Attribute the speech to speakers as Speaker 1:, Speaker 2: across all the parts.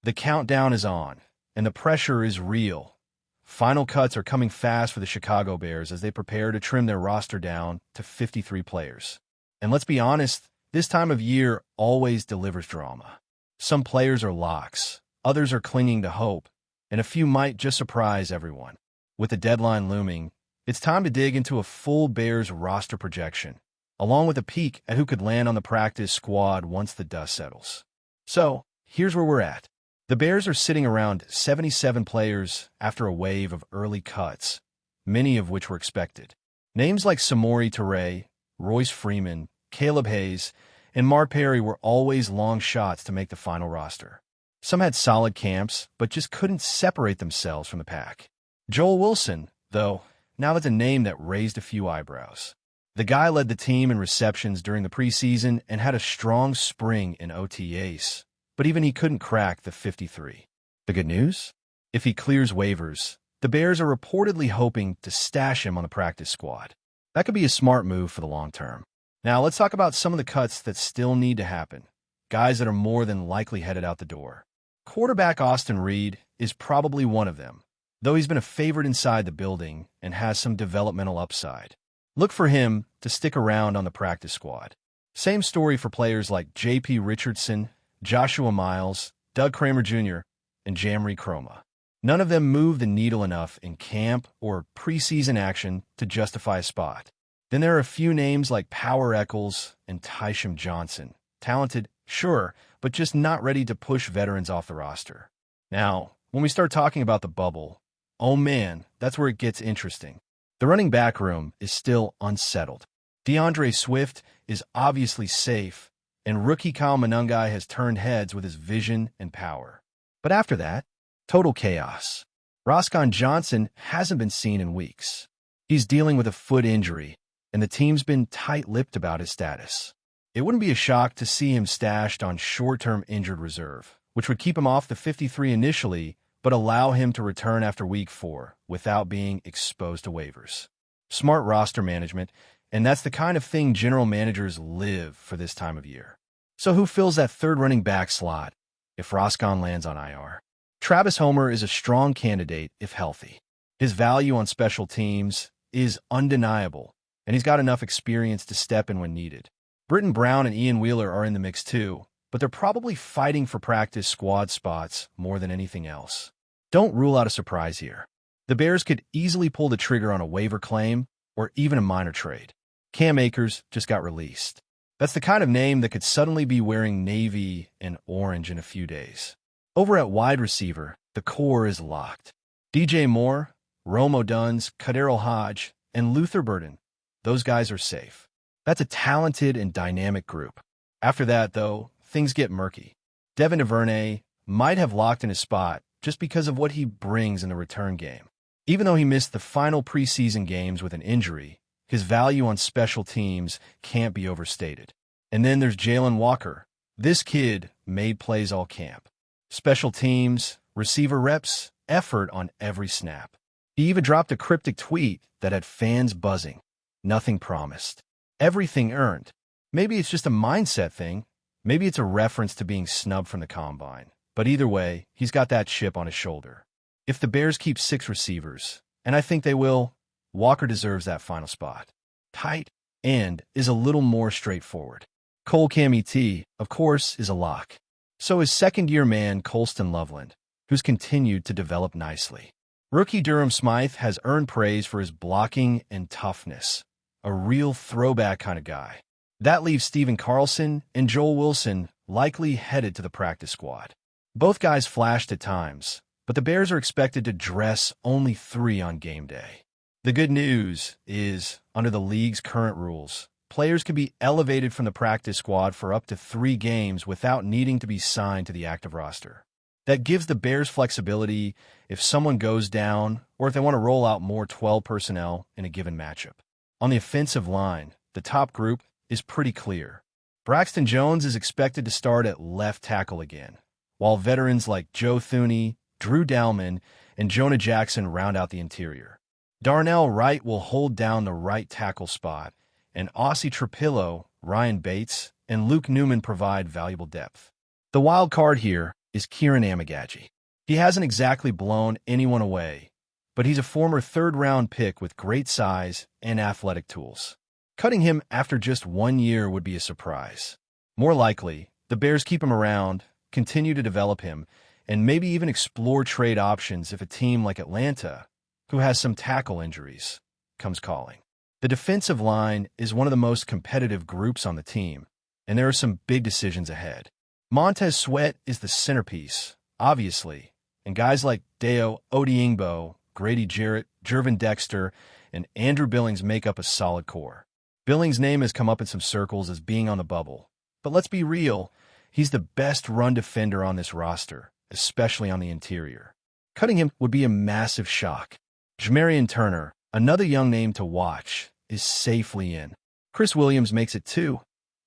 Speaker 1: The countdown is on, and the pressure is real. Final cuts are coming fast for the Chicago Bears as they prepare to trim their roster down to 53 players. And let's be honest, this time of year always delivers drama. Some players are locks, others are clinging to hope, and a few might just surprise everyone. With the deadline looming, it's time to dig into a full Bears roster projection, along with a peek at who could land on the practice squad once the dust settles. So, here's where we're at. The Bears are sitting around 77 players after a wave of early cuts, many of which were expected. Names like Samori Toure, Royce Freeman, Caleb Hayes, and Mark Perry were always long shots to make the final roster. Some had solid camps, but just couldn't separate themselves from the pack. Joel Wilson, though, now that's a name that raised a few eyebrows. The guy led the team in receptions during the preseason and had a strong spring in OTAs, but even he couldn't crack the 53. The good news? If he clears waivers, the Bears are reportedly hoping to stash him on the practice squad. That could be a smart move for the long term. Now, let's talk about some of the cuts that still need to happen, guys that are more than likely headed out the door. Quarterback Austin Reed is probably one of them, though he's been a favorite inside the building and has some developmental upside. Look for him to stick around on the practice squad. Same story for players like J.P. Richardson, Joshua Miles, Doug Kramer Jr., and Jamri Chroma. None of them moved the needle enough in camp or preseason action to justify a spot. Then there are a few names like Power Eccles and Tysham Johnson. Talented, sure, but just not ready to push veterans off the roster. Now, when we start talking about the bubble, oh man, that's where it gets interesting. The running back room is still unsettled. DeAndre Swift is obviously safe, and rookie Kyle Monangai has turned heads with his vision and power. But after that, total chaos. Roscoe Johnson hasn't been seen in weeks. He's dealing with a foot injury, and the team's been tight-lipped about his status. It wouldn't be a shock to see him stashed on short-term injured reserve, which would keep him off the 53 initially, but allow him to return after week 4 without being exposed to waivers. Smart roster management, and that's the kind of thing general managers live for this time of year. So who fills that third running back slot if Roscoe lands on IR? Travis Homer is a strong candidate if healthy. His value on special teams is undeniable, and he's got enough experience to step in when needed. Britton Brown and Ian Wheeler are in the mix too, but they're probably fighting for practice squad spots more than anything else. Don't rule out a surprise here. The Bears could easily pull the trigger on a waiver claim or even a minor trade. Cam Akers just got released. That's the kind of name that could suddenly be wearing navy and orange in a few days. Over at wide receiver, the core is locked. DJ Moore, Rome Oduns, Kadero Hodge, and Luther Burden. Those guys are safe. That's a talented and dynamic group. After that, though, things get murky. Devin DuVernay might have locked in his spot just because of what he brings in the return game. Even though he missed the final preseason games with an injury, his value on special teams can't be overstated. And then there's Jalen Walker. This kid made plays all camp. Special teams, receiver reps, effort on every snap. He even dropped a cryptic tweet that had fans buzzing. Nothing promised. Everything earned. Maybe it's just a mindset thing. Maybe it's a reference to being snubbed from the combine. But either way, he's got that chip on his shoulder. If the Bears keep 6 receivers, and I think they will, Walker deserves that final spot. Tight end is a little more straightforward. Cole Kmet, of course, is a lock. So is second-year man Colston Loveland, who's continued to develop nicely. Rookie Durham Smythe has earned praise for his blocking and toughness. A real throwback kind of guy. That leaves Steven Carlson and Joel Wilson likely headed to the practice squad. Both guys flashed at times, but the Bears are expected to dress only 3 on game day. The good news is, under the league's current rules, players can be elevated from the practice squad for up to 3 games without needing to be signed to the active roster. That gives the Bears flexibility if someone goes down or if they want to roll out more 12 personnel in a given matchup. On the offensive line, the top group is pretty clear. Braxton Jones is expected to start at left tackle again, while veterans like Joe Thuney, Drew Dalman, and Jonah Jackson round out the interior. Darnell Wright will hold down the right tackle spot, and Aussie Trapillo, Ryan Bates, and Luke Newman provide valuable depth. The wild card here is Kieran Amagaji. He hasn't exactly blown anyone away, but he's a former third-round pick with great size and athletic tools. Cutting him after just 1 year would be a surprise. More likely, the Bears keep him around, continue to develop him, and maybe even explore trade options if a team like Atlanta, who has some tackle injuries, comes calling. The defensive line is one of the most competitive groups on the team, and there are some big decisions ahead. Montez Sweat is the centerpiece, obviously, and guys like Deo Odiingbo, Grady Jarrett, Jervin Dexter, and Andrew Billings make up a solid core. Billings' name has come up in some circles as being on the bubble, but let's be real, he's the best run defender on this roster, especially on the interior. Cutting him would be a massive shock. Jamarian Turner, another young name to watch, is safely in. Chris Williams makes it too,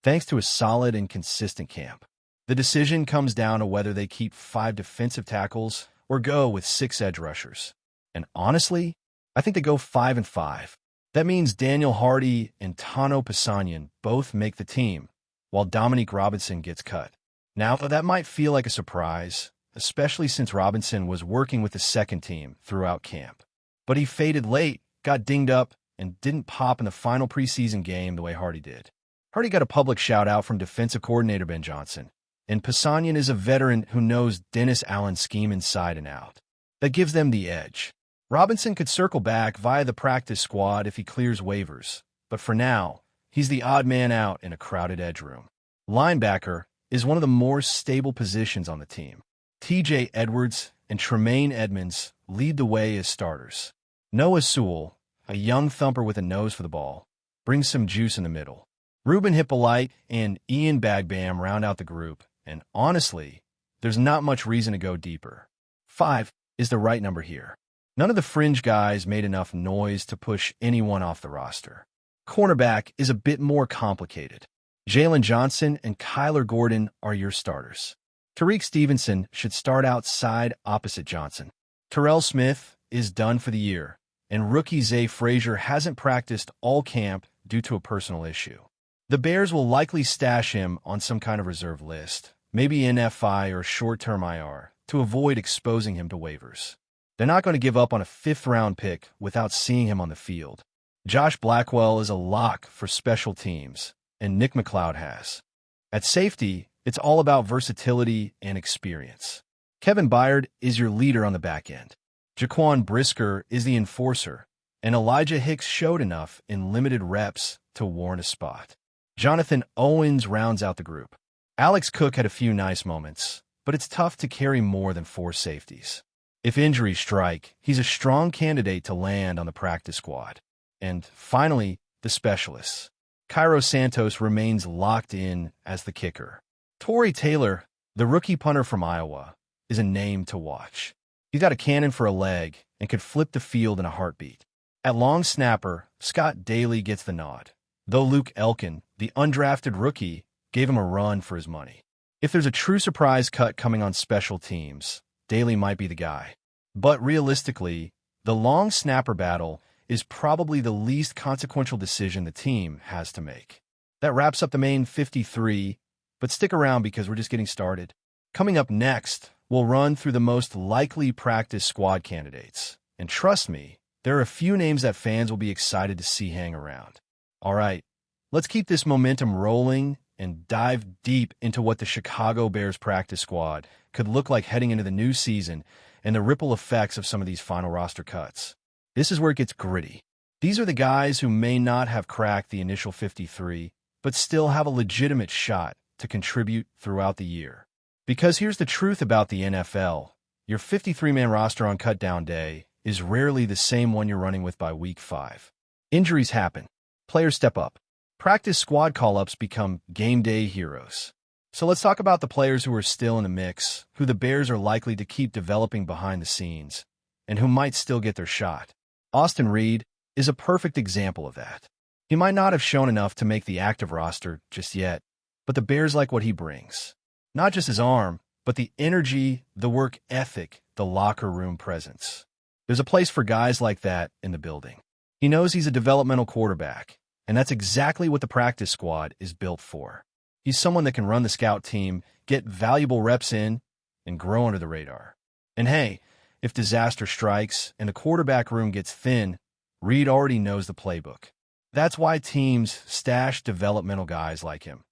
Speaker 1: thanks to a solid and consistent camp. The decision comes down to whether they keep 5 defensive tackles or go with 6 edge rushers. And honestly, I think they go 5 and 5. That means Daniel Hardy and Tano Pasanyan both make the team, while Dominique Robinson gets cut. Now, that might feel like a surprise, especially since Robinson was working with the second team throughout camp. But he faded late, got dinged up, and didn't pop in the final preseason game the way Hardy did. Hardy got a public shout-out from defensive coordinator Ben Johnson, and Pasanyan is a veteran who knows Dennis Allen's scheme inside and out. That gives them the edge. Robinson could circle back via the practice squad if he clears waivers, but for now, he's the odd man out in a crowded edge room. Linebacker is one of the more stable positions on the team. TJ Edwards and Tremaine Edmonds lead the way as starters. Noah Sewell, a young thumper with a nose for the ball, brings some juice in the middle. Ruben Hippolyte and Ian Bagbam round out the group, and honestly, there's not much reason to go deeper. 5 is the right number here. None of the fringe guys made enough noise to push anyone off the roster. Cornerback is a bit more complicated. Jalen Johnson and Kyler Gordon are your starters. Tariq Stevenson should start outside opposite Johnson. Terrell Smith is done for the year, and rookie Zay Frazier hasn't practiced all camp due to a personal issue. The Bears will likely stash him on some kind of reserve list, maybe in FI or short-term IR, to avoid exposing him to waivers. They're not going to give up on a 5th-round pick without seeing him on the field. Josh Blackwell is a lock for special teams, and Nick McLeod has. At safety, it's all about versatility and experience. Kevin Byard is your leader on the back end. Jaquan Brisker is the enforcer, and Elijah Hicks showed enough in limited reps to warrant a spot. Jonathan Owens rounds out the group. Alex Cook had a few nice moments, but it's tough to carry more than 4 safeties. If injuries strike, he's a strong candidate to land on the practice squad. And finally, the specialists. Cairo Santos remains locked in as the kicker. Torrey Taylor, the rookie punter from Iowa, is a name to watch. He's got a cannon for a leg and could flip the field in a heartbeat. At long snapper, Scott Daly gets the nod, though Luke Elkin, the undrafted rookie, gave him a run for his money. If there's a true surprise cut coming on special teams, Daly might be the guy. But realistically, the long snapper battle is probably the least consequential decision the team has to make. That wraps up the main 53, but stick around because we're just getting started. Coming up next, we'll run through the most likely practice squad candidates. And trust me, there are a few names that fans will be excited to see hang around. All right, let's keep this momentum rolling and dive deep into what the Chicago Bears practice squad could look like heading into the new season and the ripple effects of some of these final roster cuts. This is where it gets gritty. These are the guys who may not have cracked the initial 53, but still have a legitimate shot to contribute throughout the year. Because here's the truth about the NFL. Your 53-man roster on cutdown day is rarely the same one you're running with by week 5. Injuries happen. Players step up. Practice squad call-ups become game day heroes. So let's talk about the players who are still in the mix, who the Bears are likely to keep developing behind the scenes, and who might still get their shot. Austin Reed is a perfect example of that. He might not have shown enough to make the active roster just yet, but the Bears like what he brings. Not just his arm, but the energy, the work ethic, the locker room presence. There's a place for guys like that in the building. He knows he's a developmental quarterback, and that's exactly what the practice squad is built for. He's someone that can run the scout team, get valuable reps in, and grow under the radar. And hey, if disaster strikes and the quarterback room gets thin, Reed already knows the playbook. That's why teams stash developmental guys like him.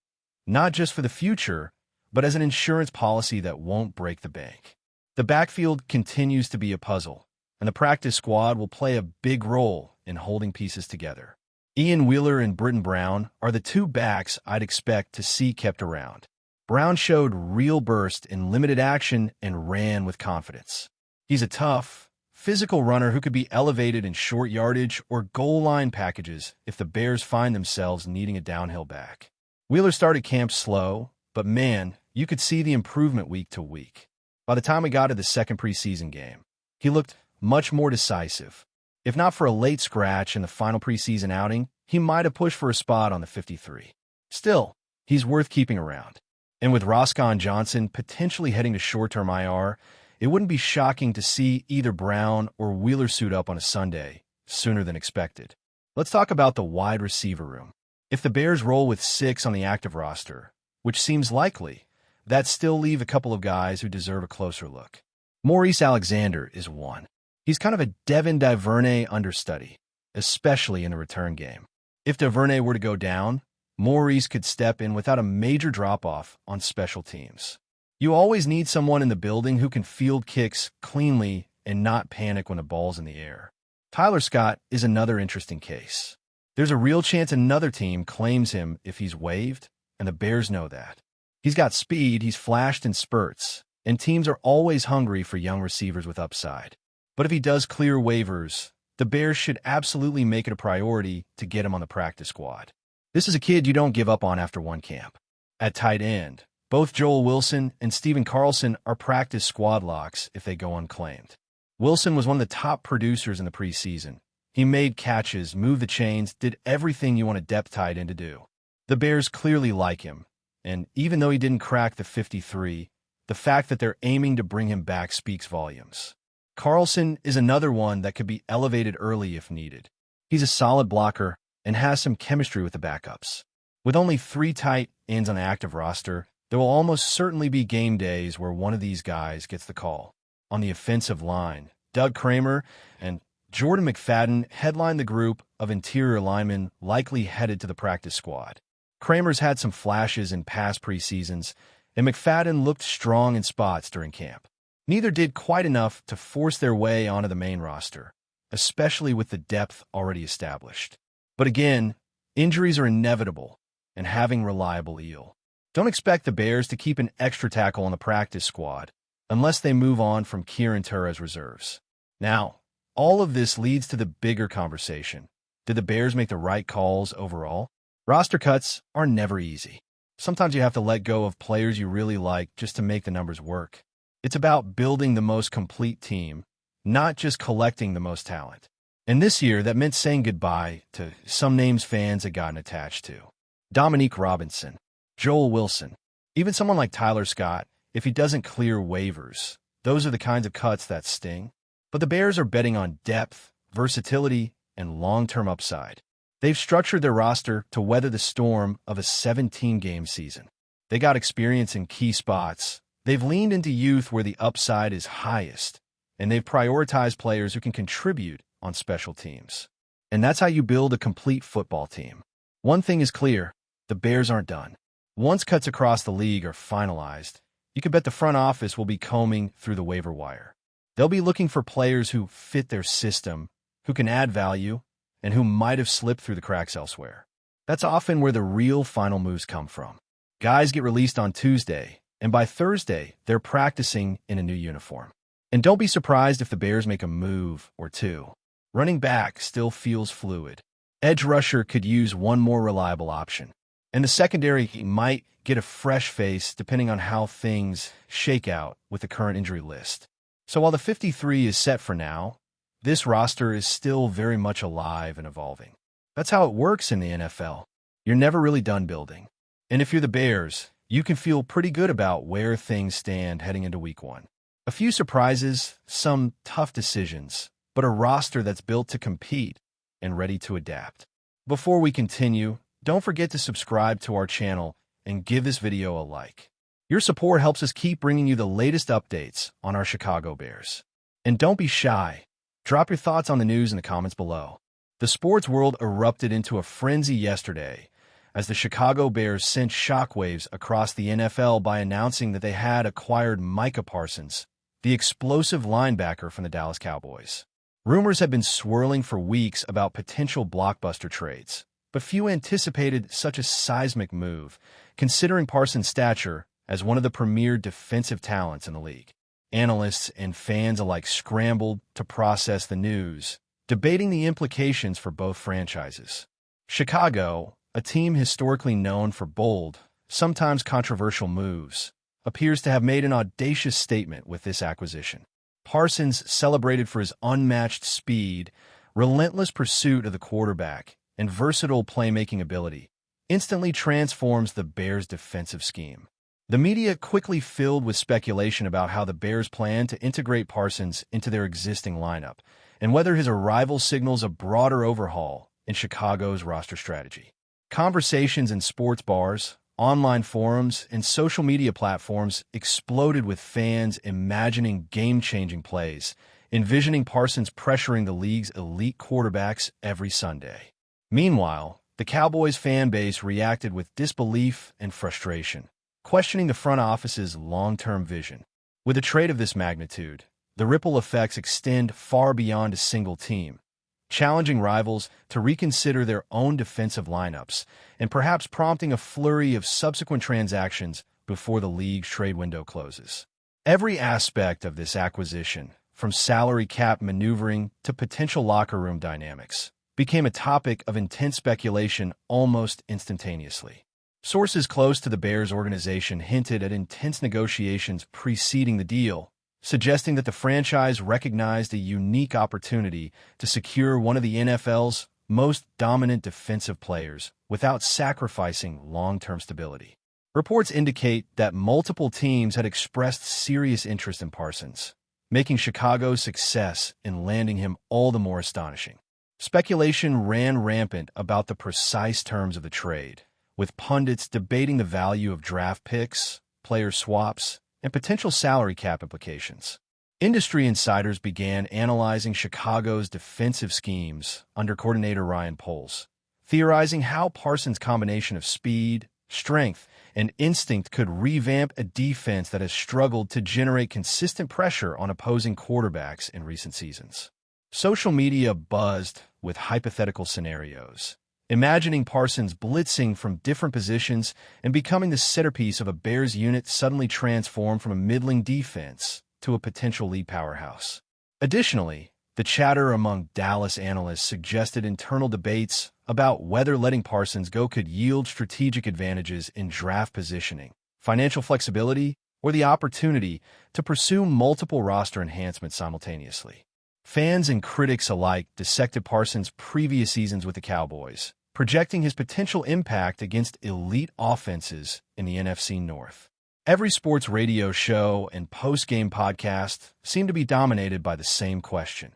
Speaker 1: Not just for the future, but as an insurance policy that won't break the bank. The backfield continues to be a puzzle, and the practice squad will play a big role in holding pieces together. Ian Wheeler and Britton Brown are the two backs I'd expect to see kept around. Brown showed real burst in limited action and ran with confidence. He's a tough, physical runner who could be elevated in short yardage or goal line packages if the Bears find themselves needing a downhill back. Wheeler started camp slow, but man, you could see the improvement week to week. By the time we got to the second preseason game, he looked much more decisive. If not for a late scratch in the final preseason outing, he might have pushed for a spot on the 53. Still, he's worth keeping around. And with Roscoe Johnson potentially heading to short-term IR, it wouldn't be shocking to see either Brown or Wheeler suit up on a Sunday sooner than expected. Let's talk about the wide receiver room. If the Bears roll with 6 on the active roster, which seems likely, that still leave a couple of guys who deserve a closer look. Maurice Alexander is one. He's kind of a Devin Duvernay understudy, especially in the return game. If Duvernay were to go down, Maurice could step in without a major drop-off on special teams. You always need someone in the building who can field kicks cleanly and not panic when the ball's in the air. Tyler Scott is another interesting case. There's a real chance another team claims him if he's waived, and the Bears know that. He's got speed, he's flashed in spurts, and teams are always hungry for young receivers with upside. But if he does clear waivers, the Bears should absolutely make it a priority to get him on the practice squad. This is a kid you don't give up on after one camp. At tight end, both Joel Wilson and Steven Carlson are practice squad locks if they go unclaimed. Wilson was one of the top producers in the preseason. He made catches, moved the chains, did everything you want a depth tight end to do. The Bears clearly like him, and even though he didn't crack the 53, the fact that they're aiming to bring him back speaks volumes. Carlson is another one that could be elevated early if needed. He's a solid blocker and has some chemistry with the backups. With only 3 tight ends on the active roster, there will almost certainly be game days where one of these guys gets the call. On the offensive line, Doug Kramer and Jordan McFadden headline the group of interior linemen likely headed to the practice squad. Kramer's had some flashes in past preseasons, and McFadden looked strong in spots during camp. Neither did quite enough to force their way onto the main roster, especially with the depth already established. But again, injuries are inevitable, and having reliable eel. Don't expect the Bears to keep an extra tackle on the practice squad unless they move on from Kieran Turner's reserves. Now, all of this leads to the bigger conversation. Did the Bears make the right calls overall? Roster cuts are never easy. Sometimes you have to let go of players you really like just to make the numbers work. It's about building the most complete team, not just collecting the most talent. And this year, that meant saying goodbye to some names fans had gotten attached to. Dominique Robinson, Joel Wilson, even someone like Tyler Scott, if he doesn't clear waivers. Those are the kinds of cuts that sting. But the Bears are betting on depth, versatility, and long-term upside. They've structured their roster to weather the storm of a 17-game season. They got experience in key spots. They've leaned into youth where the upside is highest, and they've prioritized players who can contribute on special teams. And that's how you build a complete football team. One thing is clear, the Bears aren't done. Once cuts across the league are finalized, you can bet the front office will be combing through the waiver wire. They'll be looking for players who fit their system, who can add value, and who might have slipped through the cracks elsewhere. That's often where the real final moves come from. Guys get released on Tuesday, and by Thursday, they're practicing in a new uniform. And don't be surprised if the Bears make a move or two. Running back still feels fluid. Edge rusher could use one more reliable option. And the secondary might get a fresh face depending on how things shake out with the current injury list. So while the 53 is set for now, this roster is still very much alive and evolving. That's how it works in the NFL. You're never really done building. And if you're the Bears, you can feel pretty good about where things stand heading into Week 1. A few surprises, some tough decisions, but a roster that's built to compete and ready to adapt. Before we continue, don't forget to subscribe to our channel and give this video a like. Your support helps us keep bringing you the latest updates on our Chicago Bears. And don't be shy. Drop your thoughts on the news in the comments below. The sports world erupted into a frenzy yesterday as the Chicago Bears sent shockwaves across the NFL by announcing that they had acquired Micah Parsons, the explosive linebacker from the Dallas Cowboys. Rumors have been swirling for weeks about potential blockbuster trades, but few anticipated such a seismic move, considering Parsons' stature as one of the premier defensive talents in the league. Analysts and fans alike scrambled to process the news, debating the implications for both franchises. Chicago, a team historically known for bold, sometimes controversial moves, appears to have made an audacious statement with this acquisition. Parsons, celebrated for his unmatched speed, relentless pursuit of the quarterback, and versatile playmaking ability, instantly transforms the Bears' defensive scheme. The media quickly filled with speculation about how the Bears plan to integrate Parsons into their existing lineup, and whether his arrival signals a broader overhaul in Chicago's roster strategy. Conversations in sports bars, online forums, and social media platforms exploded with fans imagining game-changing plays, envisioning Parsons pressuring the league's elite quarterbacks every Sunday. Meanwhile, the Cowboys fan base reacted with disbelief and frustration, questioning the front office's long-term vision. With a trade of this magnitude, the ripple effects extend far beyond a single team, challenging rivals to reconsider their own defensive lineups and perhaps prompting a flurry of subsequent transactions before the league's trade window closes. Every aspect of this acquisition, from salary cap maneuvering to potential locker room dynamics, became a topic of intense speculation almost instantaneously. Sources close to the Bears organization hinted at intense negotiations preceding the deal, suggesting that the franchise recognized a unique opportunity to secure one of the NFL's most dominant defensive players without sacrificing long-term stability. Reports indicate that multiple teams had expressed serious interest in Parsons, making Chicago's success in landing him all the more astonishing. Speculation ran rampant about the precise terms of the trade, with pundits debating the value of draft picks, player swaps, and potential salary cap implications. Industry insiders began analyzing Chicago's defensive schemes under coordinator Ryan Poles, theorizing how Parsons' combination of speed, strength, and instinct could revamp a defense that has struggled to generate consistent pressure on opposing quarterbacks in recent seasons. Social media buzzed with hypothetical scenarios, imagining Parsons blitzing from different positions and becoming the centerpiece of a Bears unit suddenly transformed from a middling defense to a potential league powerhouse. Additionally, the chatter among Dallas analysts suggested internal debates about whether letting Parsons go could yield strategic advantages in draft positioning, financial flexibility, or the opportunity to pursue multiple roster enhancements simultaneously. Fans and critics alike dissected Parsons' previous seasons with the Cowboys, projecting his potential impact against elite offenses in the NFC North. Every sports radio show and post-game podcast seemed to be dominated by the same question.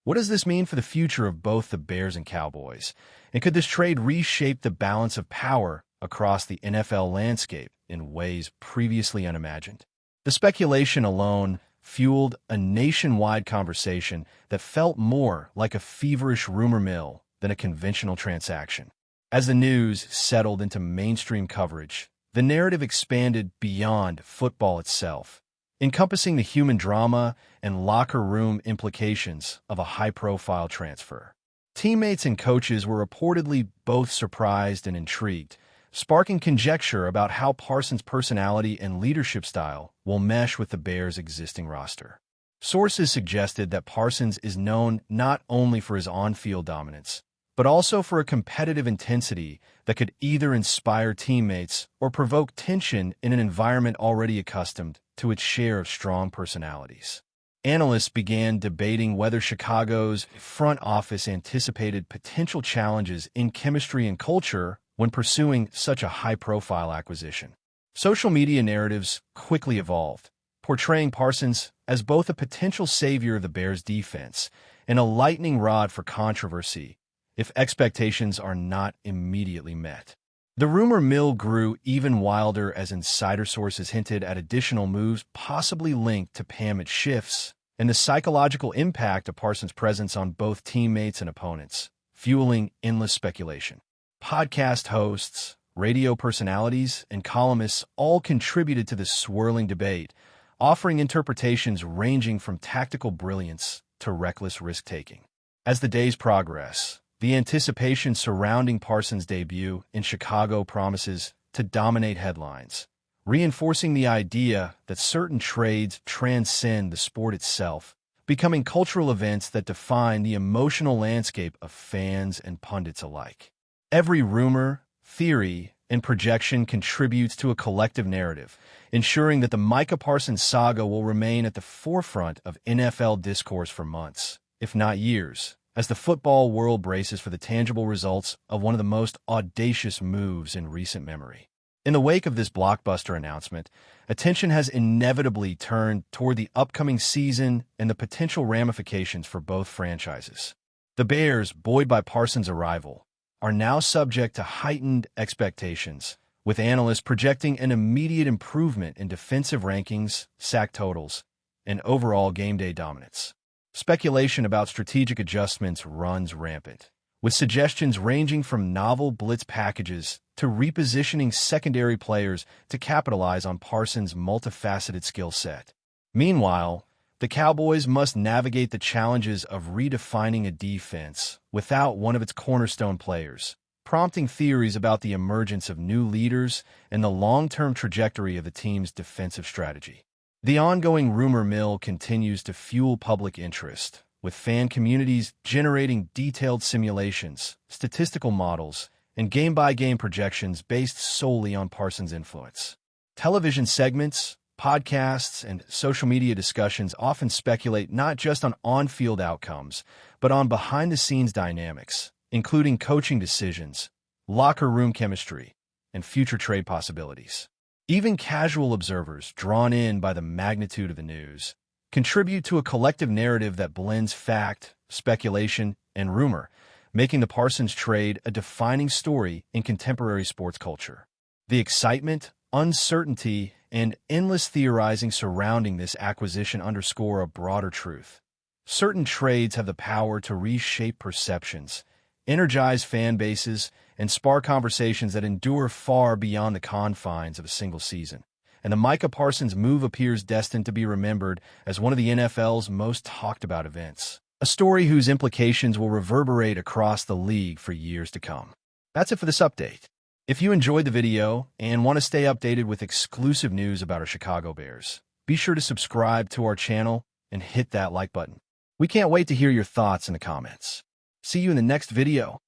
Speaker 1: What does this mean for the future of both the Bears and Cowboys? And could this trade reshape the balance of power across the NFL landscape in ways previously unimagined? The speculation alone fueled a nationwide conversation that felt more like a feverish rumor mill than a conventional transaction. As the news settled into mainstream coverage, the narrative expanded beyond football itself, encompassing the human drama and locker room implications of a high-profile transfer. Teammates and coaches were reportedly both surprised and intrigued, sparking conjecture about how Parsons' personality and leadership style will mesh with the Bears' existing roster. Sources suggested that Parsons is known not only for his on-field dominance, but also for a competitive intensity that could either inspire teammates or provoke tension in an environment already accustomed to its share of strong personalities. Analysts began debating whether Chicago's front office anticipated potential challenges in chemistry and culture when pursuing such a high-profile acquisition. Social media narratives quickly evolved, portraying Parsons as both a potential savior of the Bears' defense and a lightning rod for controversy if expectations are not immediately met. The rumor mill grew even wilder as insider sources hinted at additional moves possibly linked to Pammett shifts and the psychological impact of Parsons' presence on both teammates and opponents, fueling endless speculation. Podcast hosts, radio personalities, and columnists all contributed to this swirling debate, offering interpretations ranging from tactical brilliance to reckless risk-taking. As the days progress, the anticipation surrounding Parsons' debut in Chicago promises to dominate headlines, reinforcing the idea that certain trades transcend the sport itself, becoming cultural events that define the emotional landscape of fans and pundits alike. Every rumor, theory, and projection contributes to a collective narrative, ensuring that the Micah Parsons saga will remain at the forefront of NFL discourse for months, if not years, as the football world braces for the tangible results of one of the most audacious moves in recent memory. In the wake of this blockbuster announcement, attention has inevitably turned toward the upcoming season and the potential ramifications for both franchises. The Bears, buoyed by Parsons' arrival, are now subject to heightened expectations, with analysts projecting an immediate improvement in defensive rankings, sack totals, and overall game day dominance. Speculation about strategic adjustments runs rampant, with suggestions ranging from novel blitz packages to repositioning secondary players to capitalize on Parsons' multifaceted skill set. Meanwhile, the Cowboys must navigate the challenges of redefining a defense without one of its cornerstone players, prompting theories about the emergence of new leaders and the long-term trajectory of the team's defensive strategy. The ongoing rumor mill continues to fuel public interest, with fan communities generating detailed simulations, statistical models, and game-by-game projections based solely on Parsons' influence. Television segments, podcasts, and social media discussions often speculate not just on on-field outcomes, but on behind-the-scenes dynamics, including coaching decisions, locker room chemistry, and future trade possibilities. Even casual observers, drawn in by the magnitude of the news, contribute to a collective narrative that blends fact, speculation, and rumor, making the Parsons trade a defining story in contemporary sports culture. The excitement, uncertainty, and endless theorizing surrounding this acquisition underscore a broader truth. Certain trades have the power to reshape perceptions, energize fan bases, and spark conversations that endure far beyond the confines of a single season. And the Micah Parsons move appears destined to be remembered as one of the NFL's most talked about events, a story whose implications will reverberate across the league for years to come. That's it for this update. If you enjoyed the video and want to stay updated with exclusive news about our Chicago Bears, be sure to subscribe to our channel and hit that like button. We can't wait to hear your thoughts in the comments. See you in the next video.